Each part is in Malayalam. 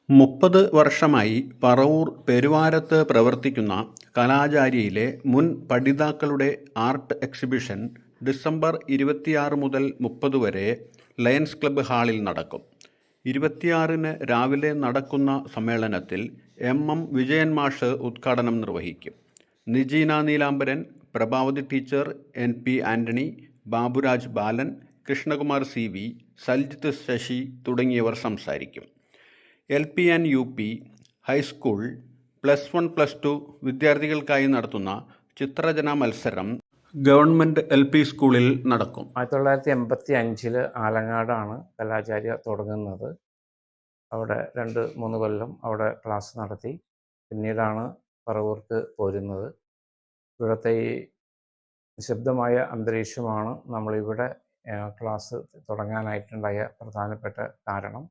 30 വർഷമായി പറവൂർ പെരുവാരത്ത് പ്രവർത്തിക്കുന്ന കലാചാരിയിലെ മുൻ പഠിതാക്കളുടെ ആർട്ട് എക്സിബിഷൻ ഡിസംബർ 26 മുതൽ 30 വരെ ലയൺസ് ക്ലബ്ബ് ഹാളിൽ നടക്കും. 26-ന് രാവിലെ നടക്കുന്ന സമ്മേളനത്തിൽ എം വിജയൻ മാഷ് ഉദ്ഘാടനം നിർവഹിക്കും. നിജീന നീലാംബരൻ, പ്രഭാവതി ടീച്ചർ, NP ആന്റണി, ബാബുരാജ് ബാലൻ, കൃഷ്ണകുമാർ CV, സൽജിത്ത് ശശി തുടങ്ങിയവർ സംസാരിക്കും. LP ആൻഡ് UP, ഹൈസ്കൂൾ, +1, +2 വിദ്യാർത്ഥികൾക്കായി നടത്തുന്ന ചിത്രരചനാ മത്സരം ഗവൺമെൻറ് LP സ്കൂളിൽ നടക്കും. 1985 ആലങ്ങാടാണ് കലാചാര്യ തുടങ്ങുന്നത്. അവിടെ 2-3 കൊല്ലം അവിടെ ക്ലാസ് നടത്തി. പിന്നീടാണ് പറവൂർക്ക് പോരുന്നത്. ഇവിടുത്തെ ഈ നിശബ്ദമായ അന്തരീക്ഷമാണ് നമ്മളിവിടെ ക്ലാസ് തുടങ്ങാനായിട്ടുണ്ടായ പ്രധാനപ്പെട്ട കാരണം.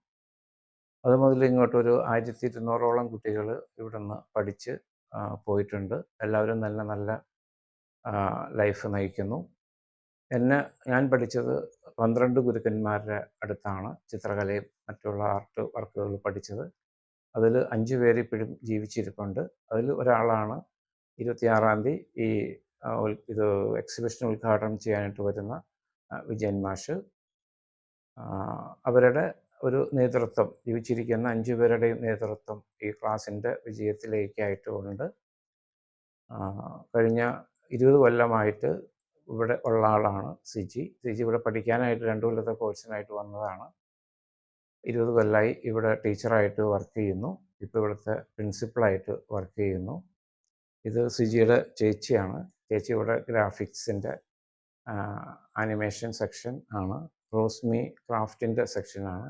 അത് മുതൽ ഇങ്ങോട്ടൊരു 1200ഓളം കുട്ടികൾ ഇവിടുന്ന് പഠിച്ച് പോയിട്ടുണ്ട്. എല്ലാവരും നല്ല നല്ല ലൈഫ് നയിക്കുന്നു. ഞാൻ പഠിച്ചത് 12 ഗുരുക്കന്മാരുടെ അടുത്താണ് ചിത്രകലയും മറ്റുള്ള ആർട്ട് വർക്കുകൾ പഠിച്ചത്. അതിൽ 5 പേര് ഇപ്പോഴും ജീവിച്ചിരിപ്പുണ്ട്. അതിൽ ഒരാളാണ് 26-ാം തീയതി ഇത് എക്സിബിഷൻ ഉദ്ഘാടനം ചെയ്യാനായിട്ട് വരുന്ന വിജയൻ മാഷ്. അവരുടെ ഒരു നേതൃത്വം, ജീവിച്ചിരിക്കുന്ന 5 പേരുടെയും നേതൃത്വം ഈ ക്ലാസിൻ്റെ വിജയത്തിലേക്കായിട്ടുണ്ട്. കഴിഞ്ഞ 20 കൊല്ലമായിട്ട് ഇവിടെ ഉള്ള ആളാണ് സിജി. ഇവിടെ പഠിക്കാനായിട്ട് 2 കൊല്ലത്തെ കോഴ്സിനായിട്ട് വന്നതാണ്. 20 കൊല്ലമായി ഇവിടെ ടീച്ചറായിട്ട് വർക്ക് ചെയ്യുന്നു. ഇപ്പോൾ ഇവിടുത്തെ പ്രിൻസിപ്പളായിട്ട് വർക്ക് ചെയ്യുന്നു. ഇത് സിജിയുടെ ചേച്ചിയാണ്. ചേച്ചി ഇവിടെ ഗ്രാഫിക്സിൻ്റെ ആനിമേഷൻ സെക്ഷൻ ആണ്. റോസ്മി ക്രാഫ്റ്റിൻ്റെ സെക്ഷനാണ്.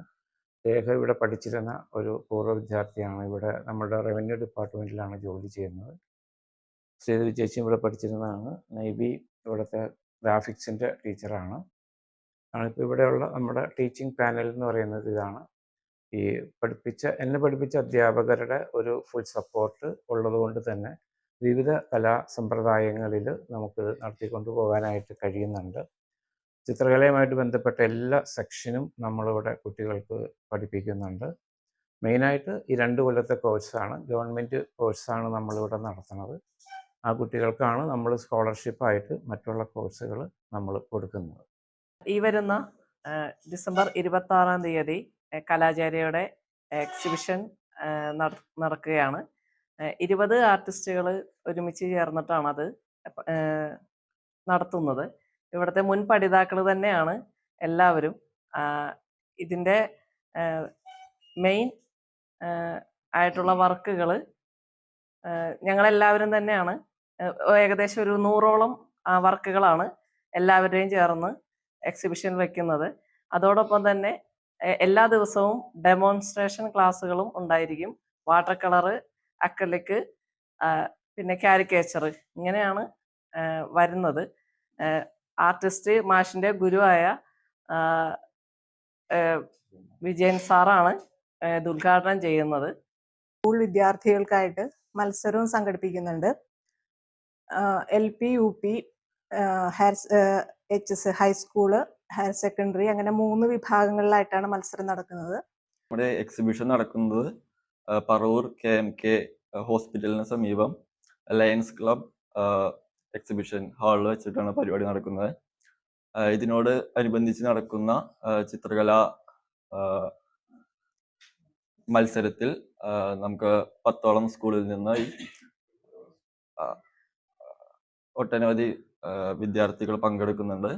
രേഖ ഇവിടെ പഠിച്ചിരുന്ന ഒരു പൂർവ്വ വിദ്യാർത്ഥിയാണ്. ഇവിടെ നമ്മുടെ റവന്യൂ ഡിപ്പാർട്ട്മെൻറ്റിലാണ് ജോലി ചെയ്യുന്നത്. ശ്രീദേവി ചേച്ചി ഇവിടെ പഠിച്ചിരുന്നതാണ്. നൈബി ഇവിടുത്തെ ഗ്രാഫിക്സിൻ്റെ ടീച്ചറാണ്. ഇപ്പോൾ ഇവിടെയുള്ള നമ്മുടെ ടീച്ചിങ് പാനൽ എന്ന് പറയുന്നത് ഇതാണ്. ഈ എന്നെ പഠിപ്പിച്ച അധ്യാപകരുടെ ഒരു ഫുൾ സപ്പോർട്ട് ഉള്ളതുകൊണ്ട് തന്നെ വിവിധ കലാ സമ്പ്രദായങ്ങളിൽ നമുക്ക് നടത്തിക്കൊണ്ടു പോകാനായിട്ട് കഴിയുന്നുണ്ട്. ചിത്രകലയുമായിട്ട് ബന്ധപ്പെട്ട എല്ലാ സെക്ഷനും നമ്മളിവിടെ കുട്ടികൾക്ക് പഠിപ്പിക്കുന്നുണ്ട്. മെയിനായിട്ട് ഈ 2 കൊല്ലത്തെ കോഴ്സാണ്, ഗവൺമെൻറ് കോഴ്സാണ് നമ്മളിവിടെ നടത്തുന്നത്. ആ കുട്ടികൾക്കാണ് നമ്മൾ സ്കോളർഷിപ്പായിട്ട് മറ്റുള്ള കോഴ്സുകൾ നമ്മൾ കൊടുക്കുന്നത്. ഈ വരുന്ന ഡിസംബർ 26-ാം തീയതി കലാചാര്യയുടെ എക്സിബിഷൻ നടക്കുകയാണ്. 20 ആർട്ടിസ്റ്റുകൾ ഒരുമിച്ച് ചേർന്നിട്ടാണ് അത് നടത്തുന്നത്. ഇവിടുത്തെ മുൻ പഠിതാക്കൾ തന്നെയാണ് എല്ലാവരും. ഇതിൻ്റെ മെയിൻ ആയിട്ടുള്ള വർക്കുകൾ ഞങ്ങളെല്ലാവരും തന്നെയാണ്. ഏകദേശം ഒരു 100ഓളം വർക്കുകളാണ് എല്ലാവരുടെയും ചേർന്ന് എക്സിബിഷൻ വയ്ക്കുന്നത്. അതോടൊപ്പം തന്നെ എല്ലാ ദിവസവും ഡെമോൺസ്ട്രേഷൻ ക്ലാസ്സുകളും ഉണ്ടായിരിക്കും. വാട്ടർ കളറ്, അക്രിലിക്, പിന്നെ കാരിക്കേച്ചർ, ഇങ്ങനെയാണ് വരുന്നത്. ആർട്ടിസ്റ്റ് മാഷിൻ്റെ ഗുരുവായ വിജയൻ സാറാണ് ഇത് ഉദ്ഘാടനം ചെയ്യുന്നത്. സ്കൂൾ വിദ്യാർത്ഥികൾക്കായിട്ട് മത്സരവും സംഘടിപ്പിക്കുന്നുണ്ട്. LP, UP, HS, high school, higher secondary, അങ്ങനെ 3 വിഭാഗങ്ങളിലായിട്ടാണ് മത്സരം നടക്കുന്നത്. നമ്മുടെ എക്സിബിഷൻ നടക്കുന്നത് പറവൂർ KMK ഹോസ്പിറ്റലിന് സമീപം ലയൺസ് ക്ലബ് എക്സിബിഷൻ ഹാളിൽ വെച്ചിട്ടാണ് പരിപാടി നടക്കുന്നത്. ഇതിനോട് അനുബന്ധിച്ച് നടക്കുന്ന ചിത്രകലാ മത്സരത്തിൽ നമുക്ക് 10ഓളം സ്കൂളിൽ നിന്ന് ഒട്ടനവധി വിദ്യാർത്ഥികൾ പങ്കെടുക്കുന്നുണ്ട്.